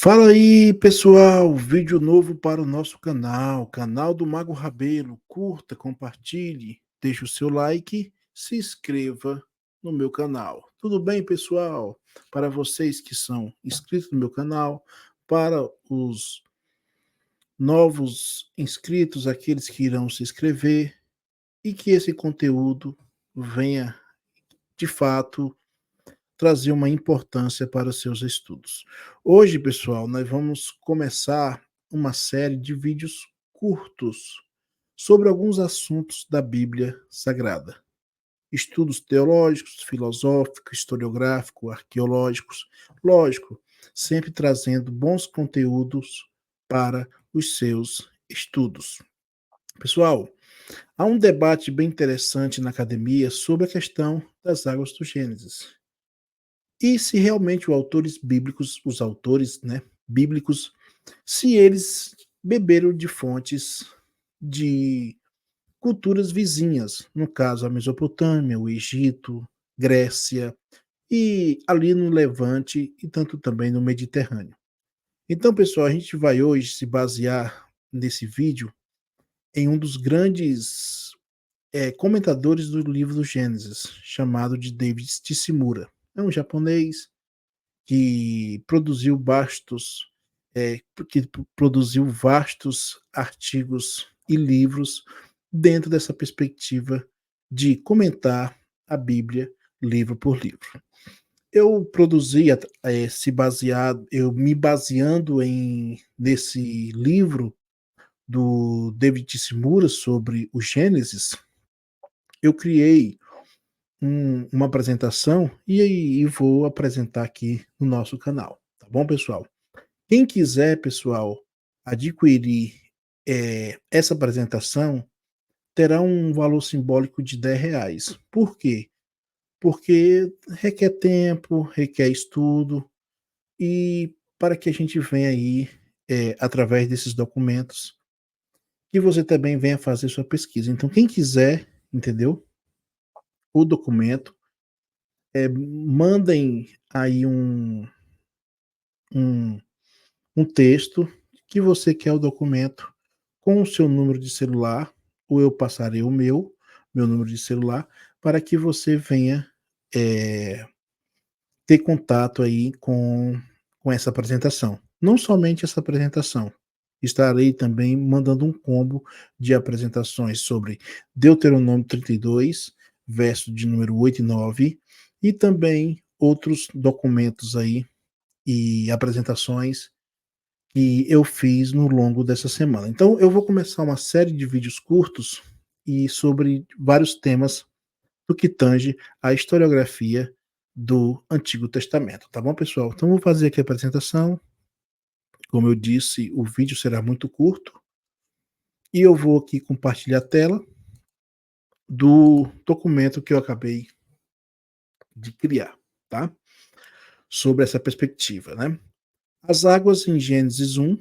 Fala aí, pessoal! Vídeo novo para o nosso canal do Mago Rabelo. Curta, compartilhe, deixe o seu like, se inscreva no meu canal. Tudo bem, pessoal? Para vocês que são inscritos no meu canal, para os novos inscritos, aqueles que irão se inscrever, e que esse conteúdo venha, de fato, trazer uma importância para os seus estudos. Hoje, pessoal, nós vamos começar uma série de vídeos curtos sobre alguns assuntos da Bíblia Sagrada. Estudos teológicos, filosóficos, historiográficos, arqueológicos, lógico, sempre trazendo bons conteúdos para os seus estudos. Pessoal, há um debate bem interessante na academia sobre a questão das águas do Gênesis. E se realmente os autores, né, bíblicos, se eles beberam de fontes de culturas vizinhas, no caso a Mesopotâmia, o Egito, Grécia e ali no Levante e tanto também no Mediterrâneo. Então, pessoal, a gente vai hoje se basear nesse vídeo em um dos grandes comentadores do livro do Gênesis, chamado de David Tsimura. É um japonês que produziu produziu vastos artigos e livros dentro dessa perspectiva de comentar a Bíblia livro por livro. Eu produzi, eu me baseando nesse livro do David Tsimura sobre o Gênesis, eu criei uma apresentação e vou apresentar aqui no nosso canal, tá bom, pessoal? Quem quiser, pessoal, adquirir essa apresentação, terá um valor simbólico de R$ 10. Por quê? Porque requer tempo, requer estudo, e para que a gente venha aí, através desses documentos, que você também venha fazer sua pesquisa. Então, quem quiser, entendeu? O documento, mandem aí um, um texto que você quer o documento com o seu número de celular, ou eu passarei meu número de celular, para que você venha é, ter contato aí com essa apresentação. Não somente essa apresentação, estarei também mandando um combo de apresentações sobre Deuteronômio 32, verso de número 8 e 9, e também outros documentos aí e apresentações que eu fiz no longo dessa semana. Então, eu vou começar uma série de vídeos curtos e sobre vários temas do que tange a historiografia do Antigo Testamento, tá bom, pessoal? Então, vou fazer aqui a apresentação. Como eu disse, o vídeo será muito curto e eu vou aqui compartilhar a tela do documento que eu acabei de criar, tá? Sobre essa perspectiva, né? As águas em Gênesis 1,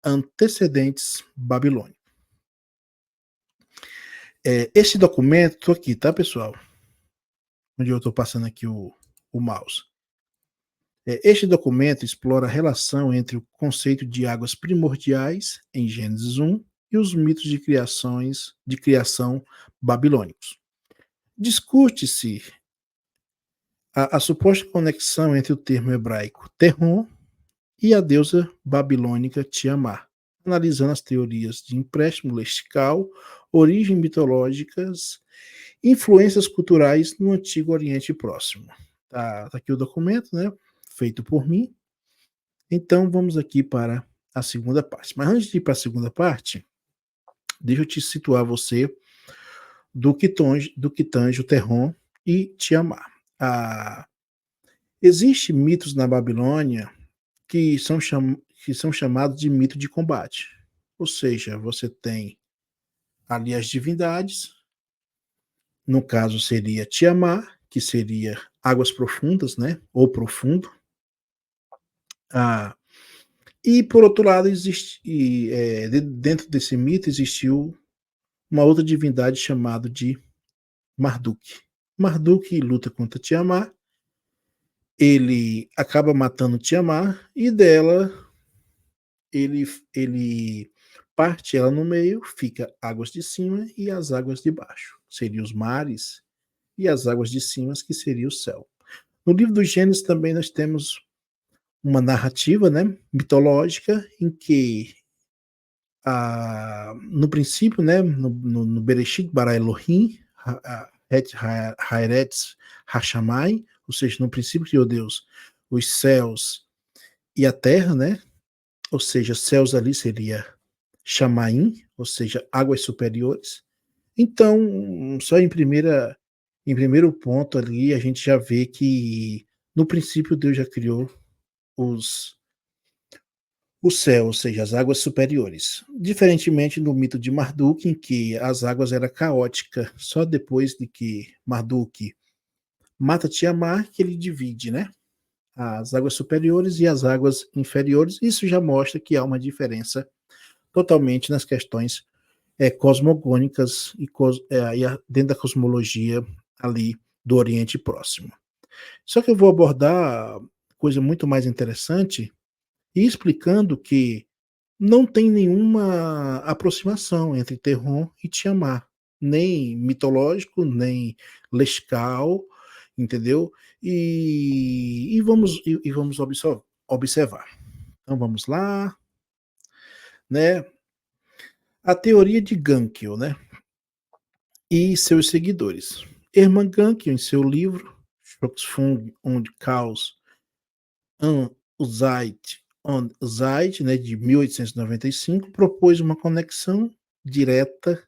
antecedentes babilônicos. Esse documento, tô aqui, tá, pessoal? Onde eu estou passando aqui o mouse. Este documento explora a relação entre o conceito de águas primordiais, em Gênesis 1, e os mitos de criação babilônicos. Discute-se a suposta conexão entre o termo hebraico Terron e a deusa babilônica Tiamat, analisando as teorias de empréstimo lexical, origem mitológicas, influências culturais no Antigo Oriente Próximo. Tá aqui o documento, né? Feito por mim. Então vamos aqui para a segunda parte. Mas antes de ir para a segunda parte, deixa eu te situar você do que tange o Terron e Tiamat. Existem mitos na Babilônia que são chamados de mito de combate. Ou seja, você tem ali as divindades, no caso seria Tiamat, que seria águas profundas, né? Ou profundo. E por outro lado, dentro desse mito existiu uma outra divindade chamada de Marduk. Marduk luta contra Tiamat, ele acaba matando Tiamat e dela ele ele parte ela no meio, fica águas de cima e as águas de baixo, seriam os mares, e as águas de cima que seria o céu. No livro do Gênesis também nós temos uma narrativa, né, mitológica em que no princípio, né, no Bereshit bara Elohim, et haaretz hashamai, ou seja, no princípio criou Deus os céus e a terra, né, ou seja, céus ali seria Chamaim, ou seja, águas superiores. Então, só em primeiro ponto ali, a gente já vê que no princípio Deus já criou os o céu, ou seja, as águas superiores. Diferentemente do mito de Marduk, em que as águas eram caóticas, só depois de que Marduk mata Tiamat, que ele divide, né? As águas superiores e as águas inferiores. Isso já mostra que há uma diferença totalmente nas questões cosmogônicas dentro da cosmologia ali do Oriente Próximo. Só que eu vou abordar coisa muito mais interessante e explicando que não tem nenhuma aproximação entre Terron e Tiamat, nem mitológico, nem lescal, entendeu? E vamos observar. Então vamos lá, né? A teoria de Gankio, né? E seus seguidores. Hermann Gankio, em seu livro Volksfund und Chaos an Zeit und Zeit, né, de 1895, propôs uma conexão direta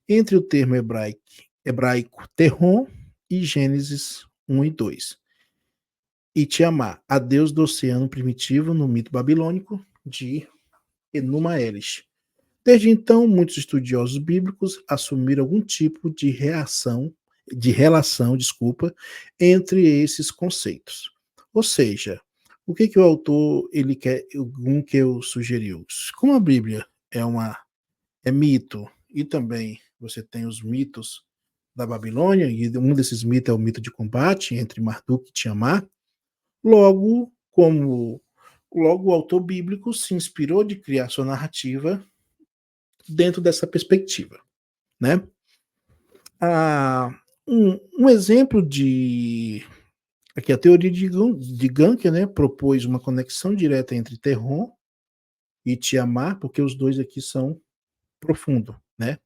entre o termo hebraico Terron e Gênesis 1 e 2, e Tiamat, a deus do oceano primitivo no mito babilônico de Enuma Elish. Desde então, muitos estudiosos bíblicos assumiram algum tipo de relação, entre esses conceitos. Ou seja, o que que o autor ele quer, um que eu sugeriu? Como a Bíblia é mito e também você tem os mitos da Babilônia e um desses mitos é o mito de combate entre Marduk e Tiamat. Logo o autor bíblico se inspirou de criar sua narrativa dentro dessa perspectiva, né? Um exemplo de aqui a teoria de Gankia, né, propôs uma conexão direta entre Terron e Tiamat, porque os dois aqui são profundos, né?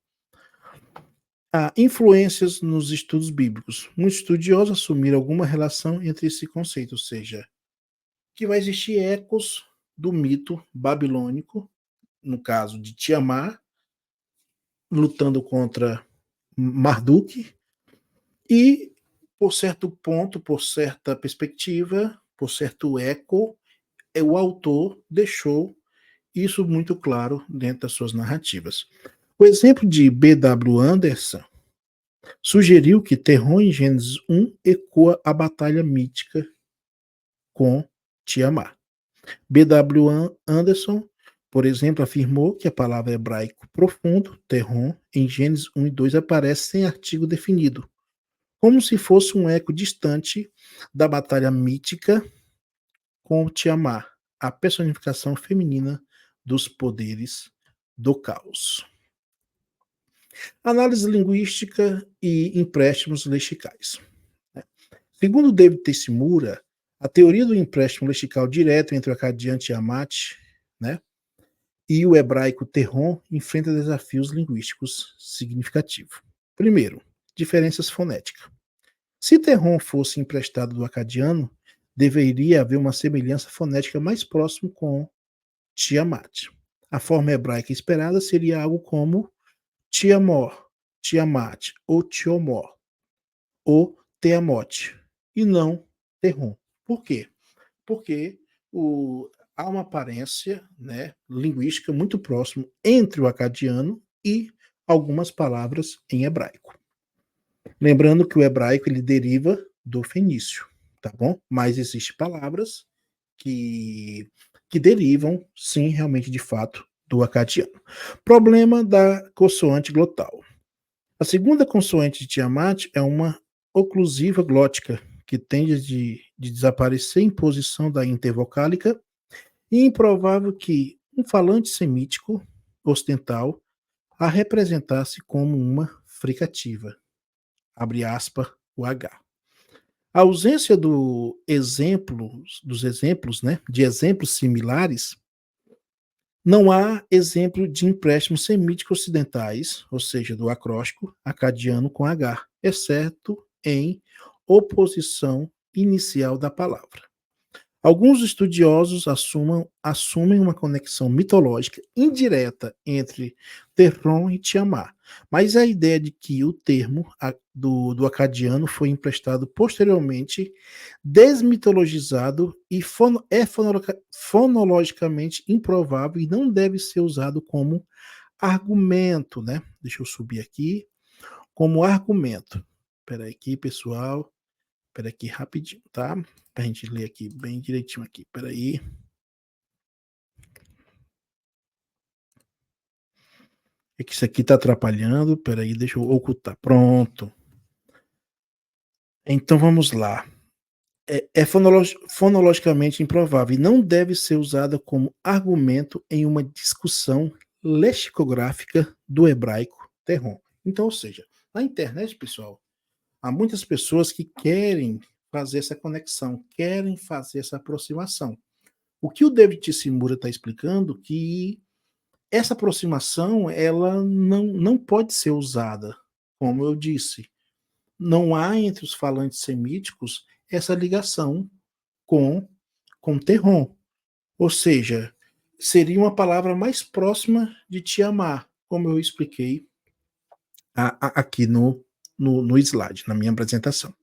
Há influências nos estudos bíblicos. Muitos estudiosos assumiram alguma relação entre esse conceito, ou seja, que vai existir ecos do mito babilônico, no caso de Tiamat, lutando contra Marduk, e por certo ponto, por certa perspectiva, por certo eco, o autor deixou isso muito claro dentro das suas narrativas. O exemplo de B.W. Anderson sugeriu que Terron em Gênesis 1 ecoa a batalha mítica com Tiamat. B.W. Anderson, por exemplo, afirmou que a palavra hebraico profundo, Terron, em Gênesis 1 e 2 aparece sem artigo definido, como se fosse um eco distante da batalha mítica com Tiamat, a personificação feminina dos poderes do caos. Análise linguística e empréstimos lexicais. Segundo David Tessimura, a teoria do empréstimo lexical direto entre o acadiano Tiamat, né, e o hebraico Terron enfrenta desafios linguísticos significativos. Primeiro, diferenças fonéticas. Se Terron fosse emprestado do acadiano, deveria haver uma semelhança fonética mais próxima com Tiamat. A forma hebraica esperada seria algo como Tiamor, Tiamat, ou Tiomor, ou Teamote, e não Terron. Por quê? Porque há uma aparência, né, linguística muito próxima entre o acadiano e algumas palavras em hebraico. Lembrando que o hebraico ele deriva do fenício, tá bom? Mas existem palavras que derivam, sim, realmente, de fato, do acadiano. Problema da consoante glotal. A segunda consoante de Tiamat é uma oclusiva glótica, que tende de desaparecer em posição da intervocálica, e improvável que um falante semítico ocidental a representar-se como uma fricativa, abre aspas, o H. A ausência dos exemplos, né, de exemplos similares, não há exemplo de empréstimos semíticos ocidentais, ou seja, do acróstico acadiano com H, exceto em oposição inicial da palavra. Alguns estudiosos assumem uma conexão mitológica indireta entre Terron e Tiamat, mas a ideia de que o termo do acadiano foi emprestado posteriormente, desmitologizado e fonologicamente improvável e não deve ser usado como argumento, né? Deixa eu subir aqui, como argumento. Espera aí aqui, pessoal. Espera aqui rapidinho, tá? Pra gente ler aqui bem direitinho aqui. Espera aí. É que isso aqui tá atrapalhando. Espera aí, deixa eu ocultar. Pronto. Então vamos lá. É fonologicamente improvável e não deve ser usada como argumento em uma discussão lexicográfica do hebraico terron. Então, ou seja, na internet, pessoal, há muitas pessoas que querem fazer essa conexão, querem fazer essa aproximação. O que o David Tsimura está explicando que essa aproximação ela não pode ser usada, como eu disse. Não há entre os falantes semíticos essa ligação com, com Terron. Ou seja, seria uma palavra mais próxima de te amar, como eu expliquei aqui no slide, na minha apresentação.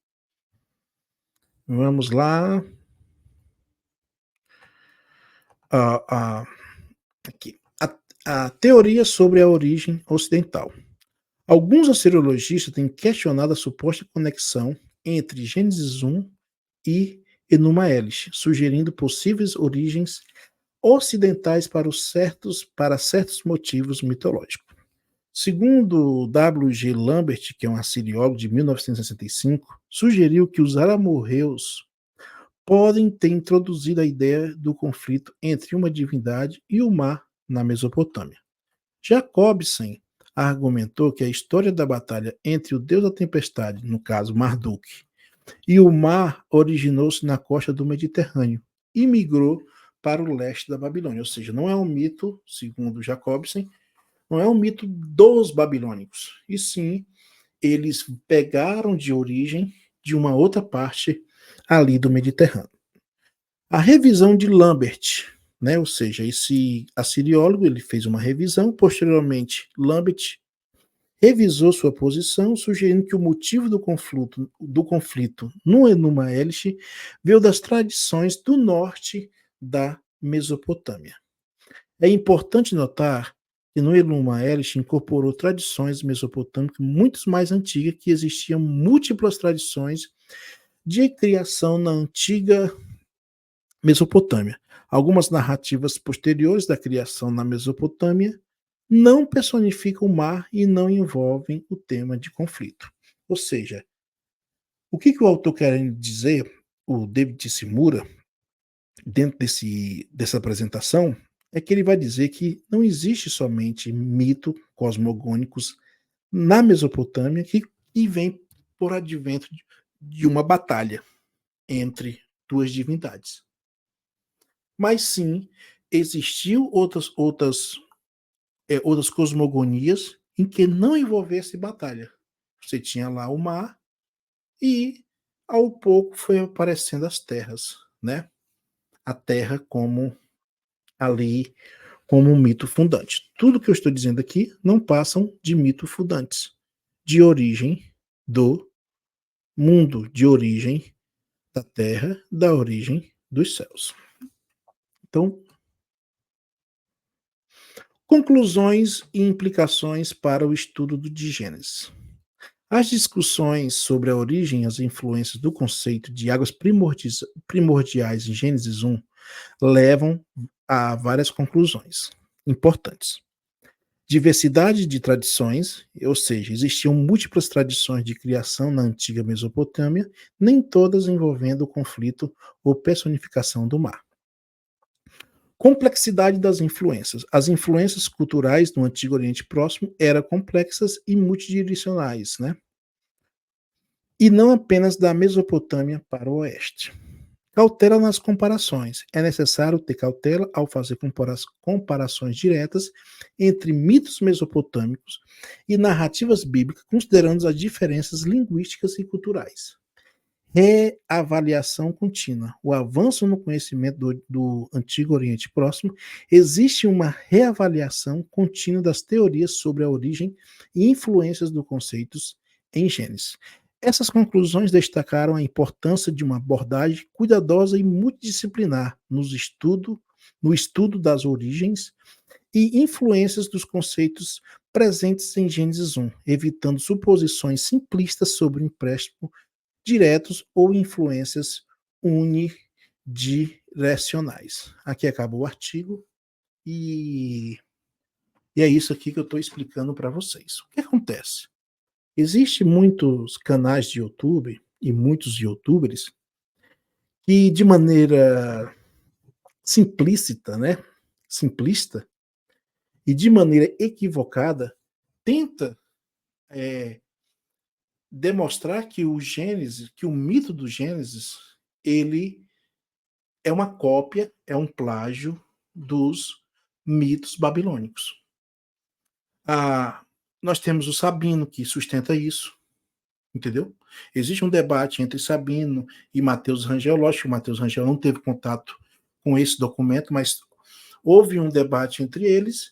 Vamos lá. Aqui. A teoria sobre a origem ocidental. Alguns assiriologistas têm questionado a suposta conexão entre Gênesis 1 e Enuma Elish, sugerindo possíveis origens ocidentais para certos motivos mitológicos. Segundo W. G. Lambert, que é um assiriólogo de 1965, sugeriu que os aramorreus podem ter introduzido a ideia do conflito entre uma divindade e o mar na Mesopotâmia. Jacobsen argumentou que a história da batalha entre o deus da tempestade, no caso Marduk, e o mar originou-se na costa do Mediterrâneo e migrou para o leste da Babilônia. Ou seja, não é um mito, segundo Jacobsen, não é um mito dos babilônicos, e sim eles pegaram de origem de uma outra parte ali do Mediterrâneo. A revisão de Lambert, né, ou seja, esse assiriólogo ele fez uma revisão, posteriormente Lambert revisou sua posição, sugerindo que o motivo do conflito no Enuma Elish veio das tradições do norte da Mesopotâmia. É importante notar que no Enuma Elish incorporou tradições mesopotâmicas muito mais antigas, que existiam múltiplas tradições de criação na antiga Mesopotâmia. Algumas narrativas posteriores da criação na Mesopotâmia não personificam o mar e não envolvem o tema de conflito. Ou seja, o que o autor quer dizer, o David Tsimura, dentro dessa apresentação, é que ele vai dizer que não existe somente mito cosmogônicos na Mesopotâmia que vem por advento de uma batalha entre duas divindades. Mas sim, existiu outras cosmogonias em que não envolvesse batalha. Você tinha lá o mar e ao pouco foi aparecendo as terras, né? A terra como ali como um mito fundante. Tudo que eu estou dizendo aqui não passam de mito fundantes, de origem do mundo, de origem da terra, da origem dos céus. Então, conclusões e implicações para o estudo de Gênesis. As discussões sobre a origem e as influências do conceito de águas primordiais em Gênesis 1 levam a várias conclusões importantes. Diversidade de tradições, ou seja, existiam múltiplas tradições de criação na antiga Mesopotâmia, nem todas envolvendo o conflito ou personificação do mar. Complexidade das influências. As influências culturais no Antigo Oriente Próximo eram complexas e multidirecionais, né? E não apenas da Mesopotâmia para o oeste. Cautela nas comparações. É necessário ter cautela ao fazer comparações diretas entre mitos mesopotâmicos e narrativas bíblicas, considerando as diferenças linguísticas e culturais. Reavaliação contínua. O avanço no conhecimento do Antigo Oriente Próximo, existe uma reavaliação contínua das teorias sobre a origem e influências dos conceitos em Gênesis. Essas conclusões destacaram a importância de uma abordagem cuidadosa e multidisciplinar no estudo das origens e influências dos conceitos presentes em Gênesis 1, evitando suposições simplistas sobre o empréstimo diretos ou influências unidirecionais. Aqui acaba o artigo e é isso aqui que eu estou explicando para vocês. O que acontece? Existem muitos canais de YouTube e muitos youtubers que de maneira simplícita, né? Simplista e de maneira equivocada tenta demonstrar que o Gênesis, que o mito do Gênesis, ele é uma cópia, é um plágio dos mitos babilônicos. Nós temos o Sabino que sustenta isso, entendeu? Existe um debate entre Sabino e Mateus Rangel. Lógico que o Mateus Rangel não teve contato com esse documento, mas houve um debate entre eles.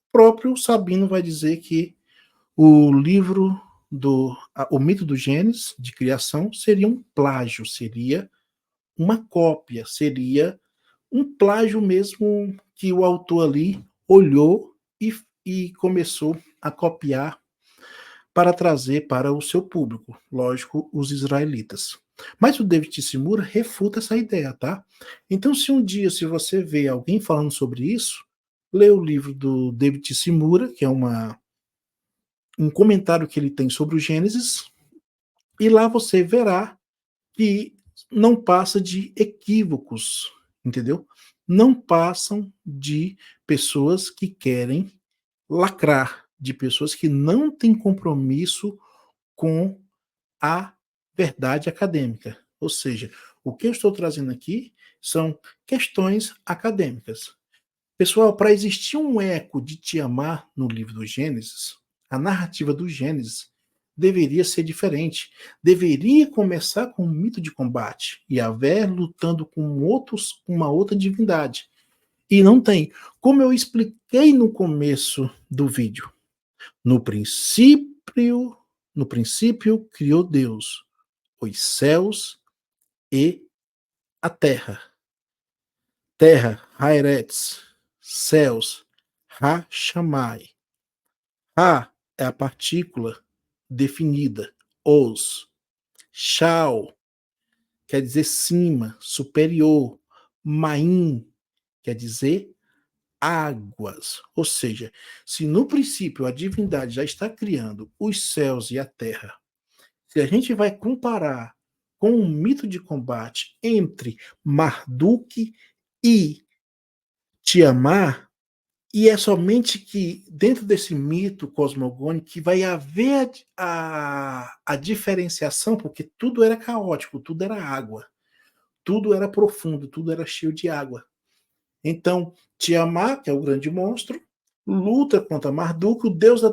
O próprio Sabino vai dizer que o livro o mito do Gênesis, de criação, seria um plágio, seria uma cópia, seria um plágio mesmo, que o autor ali olhou e começou a copiar para trazer para o seu público, lógico, os israelitas. Mas o David Tsimura refuta essa ideia, tá? Então, se um dia, se você vê alguém falando sobre isso, lê o livro do David Tsimura, que é um comentário que ele tem sobre o Gênesis, e lá você verá que não passa de equívocos, entendeu? Não passam de pessoas que querem lacrar, de pessoas que não têm compromisso com a verdade acadêmica. Ou seja, o que eu estou trazendo aqui são questões acadêmicas. Pessoal, para existir um eco de Tiamat no livro do Gênesis, a narrativa do Gênesis deveria ser diferente. Deveria começar com um mito de combate, Yahvé lutando com uma outra divindade. E não tem. Como eu expliquei no começo do vídeo, no princípio criou Deus os céus e a terra. Terra, Haaretz, céus, Ha-Shamai. Ha é a partícula definida, os. Shao quer dizer cima, superior. Maim quer dizer águas. Ou seja, se no princípio a divindade já está criando os céus e a terra, se a gente vai comparar com um mito de combate entre Marduk e Tiamat, e é somente que dentro desse mito cosmogônico que vai haver a diferenciação, porque tudo era caótico, tudo era água, tudo era profundo, tudo era cheio de água. Então, Tiamat, que é o grande monstro, luta contra Marduk, o deus da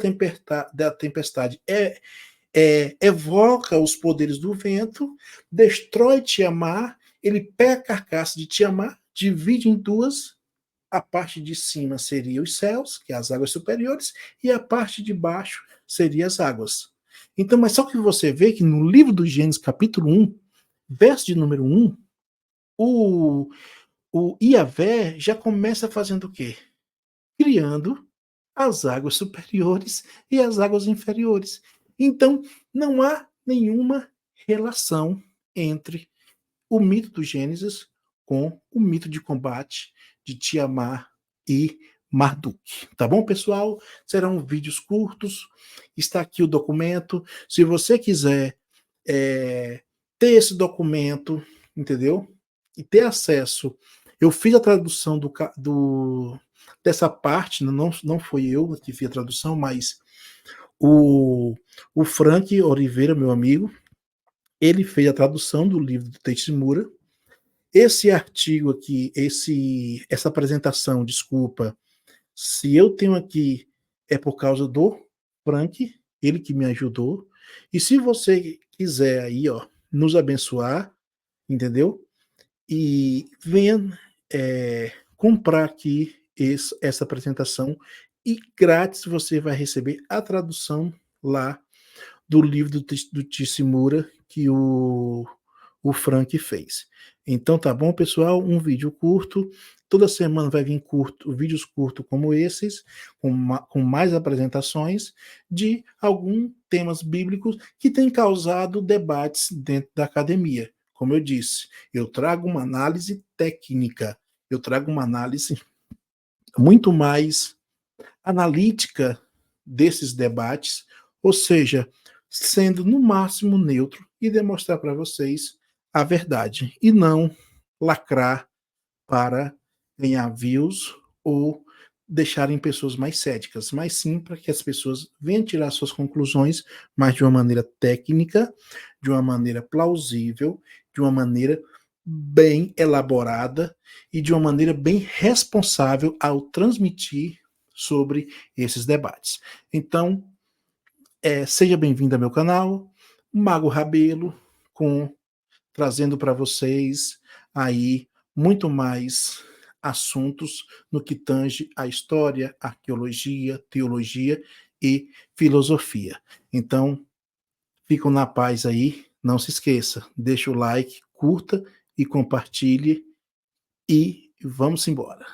tempestade, evoca os poderes do vento, destrói Tiamat, ele pega a carcaça de Tiamat, divide em duas, a parte de cima seria os céus, que é as águas superiores, e a parte de baixo seria as águas. Então, mas só que você vê que no livro do Gênesis, capítulo 1, verso de número 1, o Yahvé já começa fazendo o quê? Criando as águas superiores e as águas inferiores. Então, não há nenhuma relação entre o mito do Gênesis com o mito de combate de Tiamat e Marduk. Tá bom, pessoal? Serão vídeos curtos. Está aqui o documento. Se você quiser ter esse documento, entendeu? E ter acesso Eu fiz a tradução dessa parte, não foi eu que fiz a tradução, mas o Frank Oliveira, meu amigo, ele fez a tradução do livro do Teixeira. Esse artigo aqui, essa apresentação, desculpa, se eu tenho aqui, é por causa do Frank, ele que me ajudou. E se você quiser aí, ó, nos abençoar, entendeu? E venha comprar aqui essa apresentação e grátis você vai receber a tradução lá do livro do Tishimura que o Frank fez. Então tá bom, pessoal? Um vídeo curto. Toda semana vai vir vídeos curtos como esses, com mais apresentações de alguns temas bíblicos que têm causado debates dentro da academia. Como eu disse, eu trago uma análise técnica, eu trago uma análise muito mais analítica desses debates, ou seja, sendo no máximo neutro e demonstrar para vocês a verdade e não lacrar para ganhar views ou deixarem pessoas mais céticas, mas sim para que as pessoas venham tirar suas conclusões, mas de uma maneira técnica, de uma maneira plausível, de uma maneira bem elaborada e de uma maneira bem responsável ao transmitir sobre esses debates. Então, seja bem-vindo ao meu canal, Mago Rabelo, trazendo para vocês aí muito mais assuntos no que tange a história, arqueologia, teologia e filosofia. Então, ficam na paz aí, não se esqueça, deixa o like, curta e compartilhe e vamos embora.